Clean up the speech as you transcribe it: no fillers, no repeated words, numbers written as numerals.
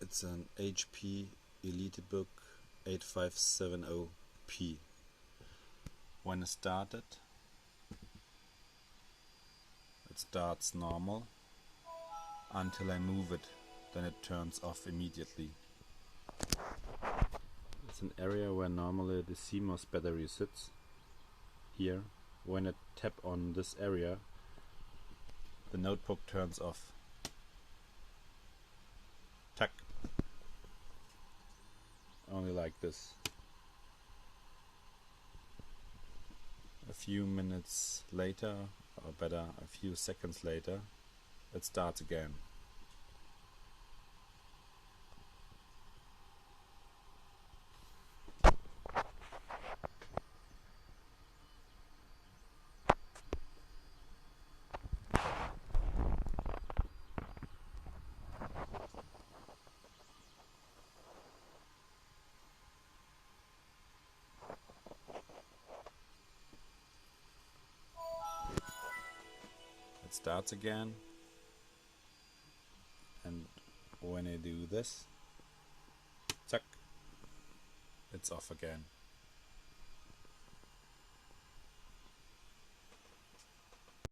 It's an HP EliteBook 8570P. When it started, it starts normal until I move it, then it turns off immediately. It's an area where normally the CMOS-Batterie sits. Here, when I tap on this area, the notebook turns off. Tack. Only like this. A few minutes later, or better, a few seconds later, it starts again. It starts again, and when I do this, zack, it's off again.